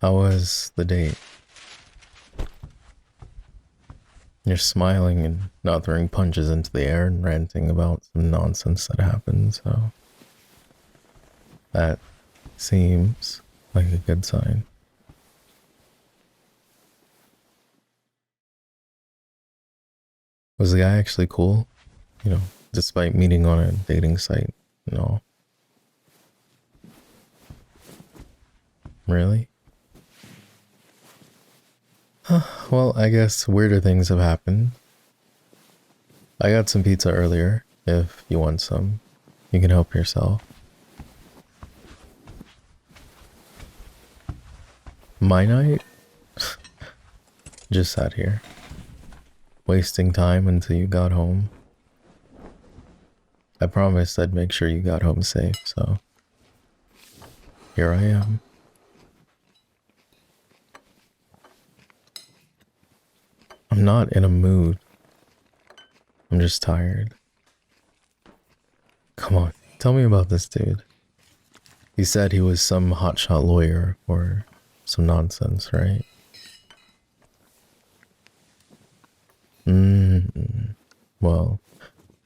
How was the date? You're smiling and not throwing punches into the air and ranting about some nonsense that happened, so that seems like a good sign. Was the guy actually cool? You know, despite meeting on a dating site and all. Really? Well, I guess weirder things have happened. I got some pizza earlier, if you want some. You can help yourself. My night? Just sat here. Wasting time until you got home. I promised I'd make sure you got home safe, so here I am. I'm not in a mood. I'm just tired. Come on, tell me about this dude. He said he was some hotshot lawyer or some nonsense, right? Well,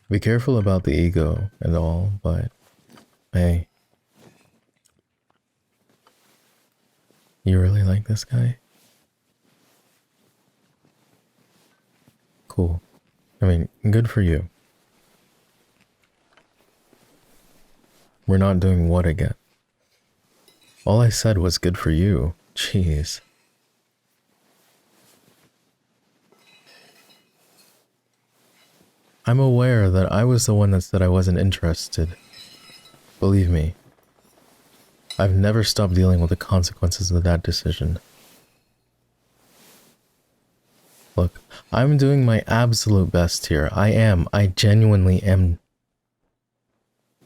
be careful about the ego and all, but hey. You really like this guy? Cool. I mean, good for you. We're not doing what again? All I said was good for you. Jeez. I'm aware that I was the one that said I wasn't interested. Believe me, I've never stopped dealing with the consequences of that decision. Look, I'm doing my absolute best here. I genuinely am.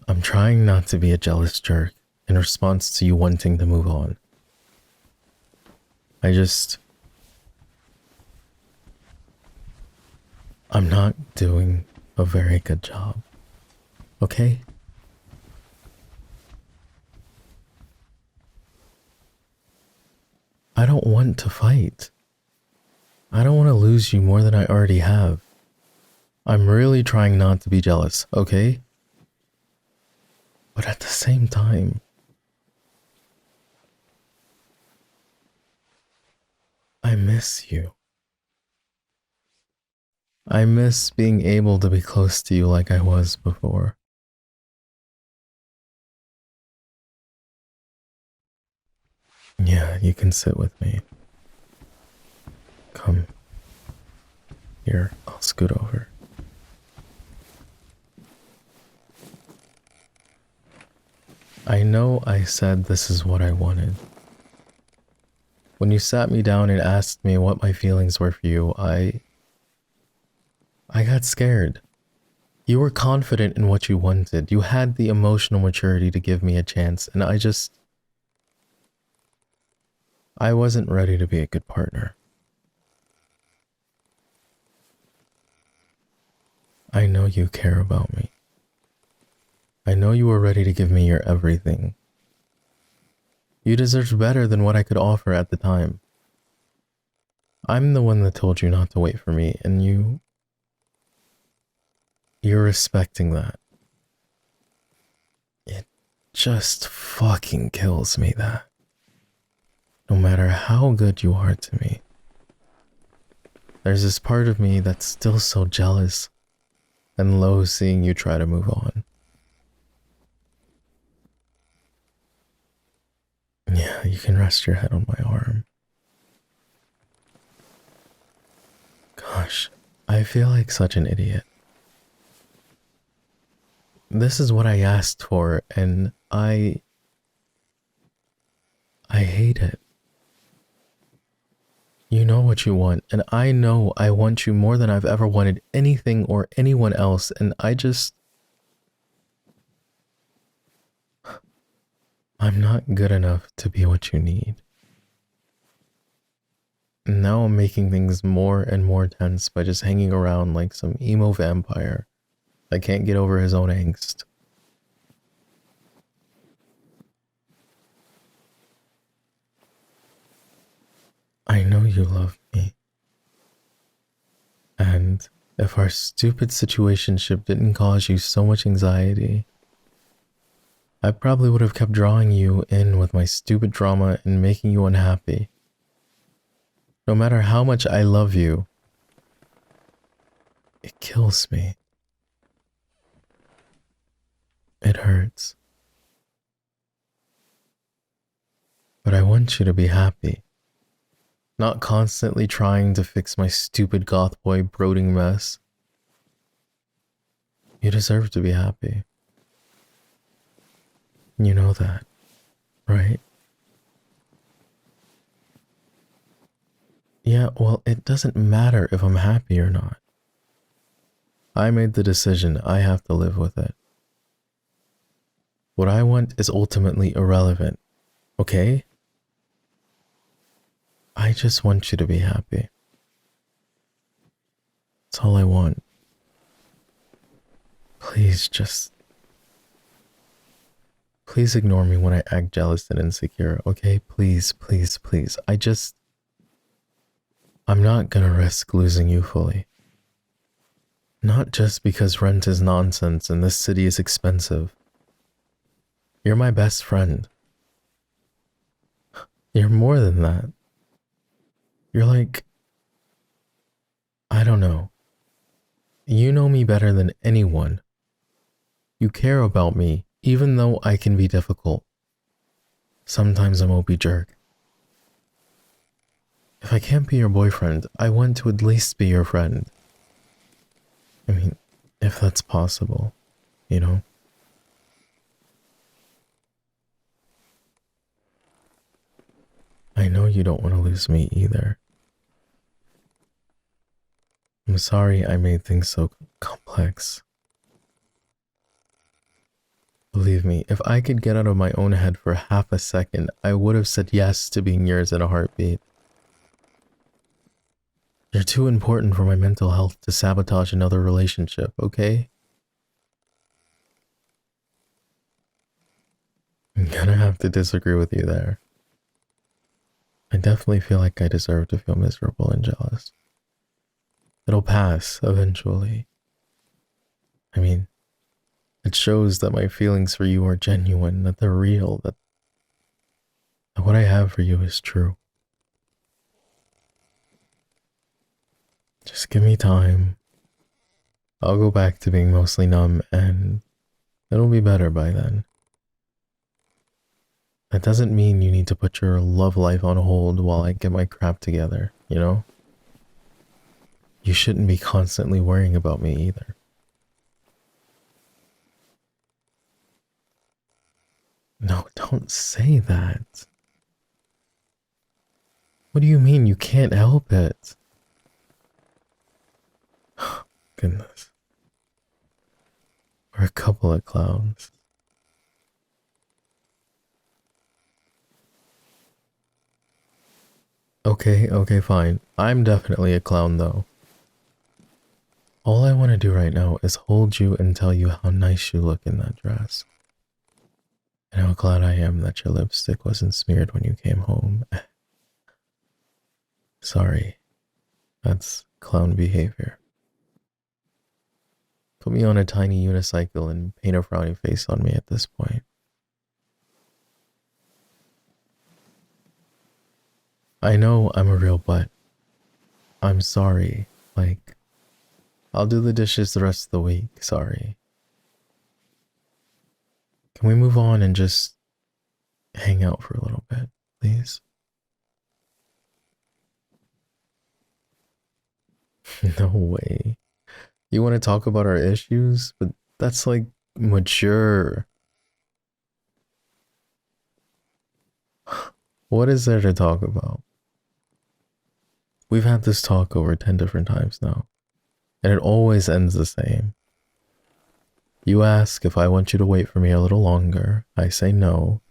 I'm trying not to be a jealous jerk in response to you wanting to move on. I'm not doing a very good job. Okay? I don't want to fight. I don't want to lose you more than I already have. I'm really trying not to be jealous, okay? But at the same time, I miss you. I miss being able to be close to you like I was before. Yeah, you can sit with me. Come. Here, I'll scoot over. I know I said this is what I wanted. When you sat me down and asked me what my feelings were for you, I got scared. You were confident in what you wanted. You had the emotional maturity to give me a chance, and I wasn't ready to be a good partner. I know you care about me. I know you were ready to give me your everything. You deserved better than what I could offer at the time. I'm the one that told you not to wait for me, and you're respecting that. It just fucking kills me that no matter how good you are to me, there's this part of me that's still so jealous and low seeing you try to move on. Yeah, you can rest your head on my arm. Gosh, I feel like such an idiot. This is what I asked for, and I hate it. You know what you want, and I know I want you more than I've ever wanted anything or anyone else, and I'm not good enough to be what you need. Now I'm making things more and more tense by just hanging around like some emo vampire that can't get over his own angst. I know you love me. And if our stupid situationship didn't cause you so much anxiety, I probably would have kept drawing you in with my stupid drama and making you unhappy. No matter how much I love you, it kills me. It hurts. But I want you to be happy. Not constantly trying to fix my stupid goth boy brooding mess. You deserve to be happy. You know that, right? Yeah, well, it doesn't matter if I'm happy or not. I made the decision, I have to live with it. What I want is ultimately irrelevant, okay? I just want you to be happy. That's all I want. Please please ignore me when I act jealous and insecure, okay? Please, please, please. I'm not gonna risk losing you fully. Not just because rent is nonsense and this city is expensive. You're my best friend. You're more than that. You're like, I don't know. You know me better than anyone. You care about me, even though I can be difficult. Sometimes I'm a mopey jerk. If I can't be your boyfriend, I want to at least be your friend. I mean, if that's possible, you know? I know you don't want to lose me either. I'm sorry I made things so complex. Believe me, if I could get out of my own head for half a second, I would have said yes to being yours in a heartbeat. You're too important for my mental health to sabotage another relationship, okay? I'm gonna have to disagree with you there. I definitely feel like I deserve to feel miserable and jealous. It'll pass eventually. I mean, it shows that my feelings for you are genuine, that they're real, that what I have for you is true. Just give me time. I'll go back to being mostly numb and it'll be better by then. That doesn't mean you need to put your love life on hold while I get my crap together, you know? You shouldn't be constantly worrying about me either. No, don't say that. What do you mean you can't help it? Goodness. We're a couple of clowns. Okay, fine. I'm definitely a clown though. All I want to do right now is hold you and tell you how nice you look in that dress. And how glad I am that your lipstick wasn't smeared when you came home. Sorry. That's clown behavior. Put me on a tiny unicycle and paint a frowny face on me at this point. I know I'm a real butt. I'm sorry. Like, I'll do the dishes the rest of the week. Sorry. Can we move on and just hang out for a little bit, please? No way. You want to talk about our issues? But that's like mature. What is there to talk about? We've had this talk over 10 different times now, and it always ends the same. You ask if I want you to wait for me a little longer. I say no.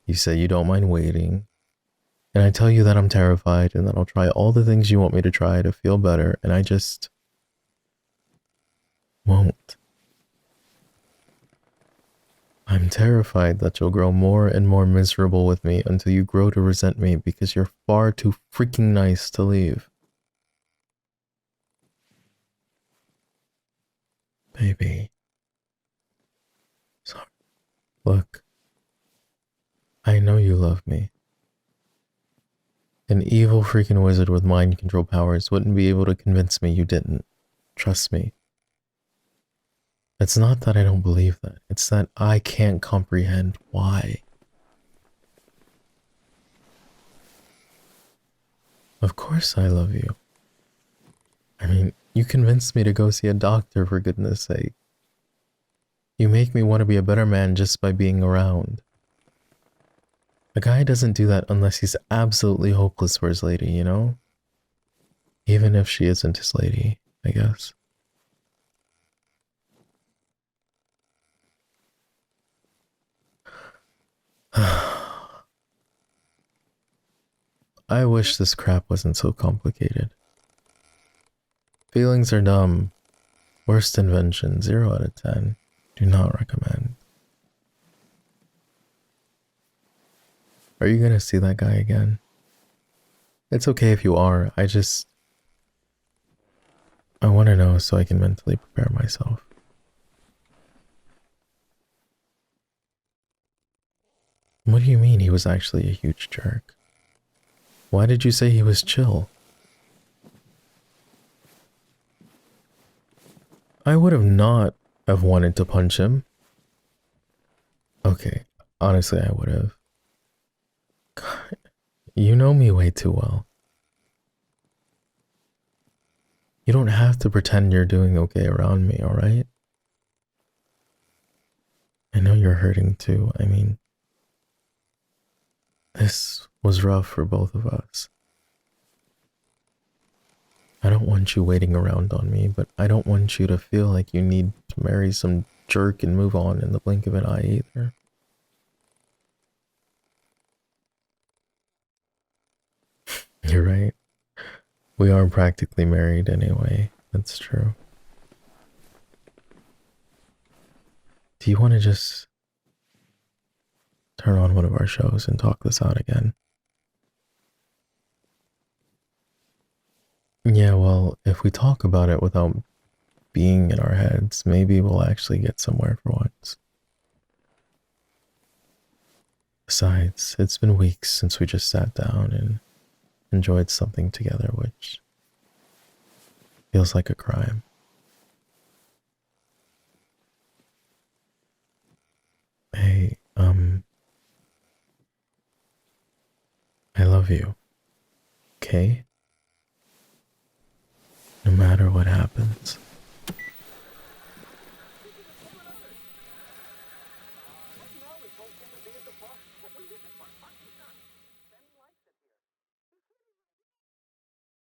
You say you don't mind waiting. And I tell you that I'm terrified and that I'll try all the things you want me to try to feel better, and I just won't. I'm terrified that you'll grow more and more miserable with me until you grow to resent me because you're far too freaking nice to leave. Baby. Sorry. Look. I know you love me. An evil freaking wizard with mind control powers wouldn't be able to convince me you didn't. Trust me. It's not that I don't believe that. It's that I can't comprehend why. Of course I love you. I mean, you convinced me to go see a doctor, for goodness sake. You make me want to be a better man just by being around. A guy doesn't do that unless he's absolutely hopeless for his lady, you know? Even if she isn't his lady, I guess. I wish this crap wasn't so complicated. Feelings are dumb. Worst invention, 0 out of 10. Do not recommend. Are you gonna see that guy again? It's okay if you are. I want to know so I can mentally prepare myself. What do you mean he was actually a huge jerk? Why did you say he was chill? I would have not have wanted to punch him. Okay, honestly I would have. God, you know me way too well. You don't have to pretend you're doing okay around me, alright? I know you're hurting too. I mean, this was rough for both of us. I don't want you waiting around on me, but I don't want you to feel like you need to marry some jerk and move on in the blink of an eye either. You're right. We are practically married anyway. That's true. Do you want to just turn on one of our shows and talk this out again? Yeah, well, if we talk about it without being in our heads, maybe we'll actually get somewhere for once. Besides, it's been weeks since we just sat down and enjoyed something together, which feels like a crime. Hey, I love you. Okay? No matter what happens.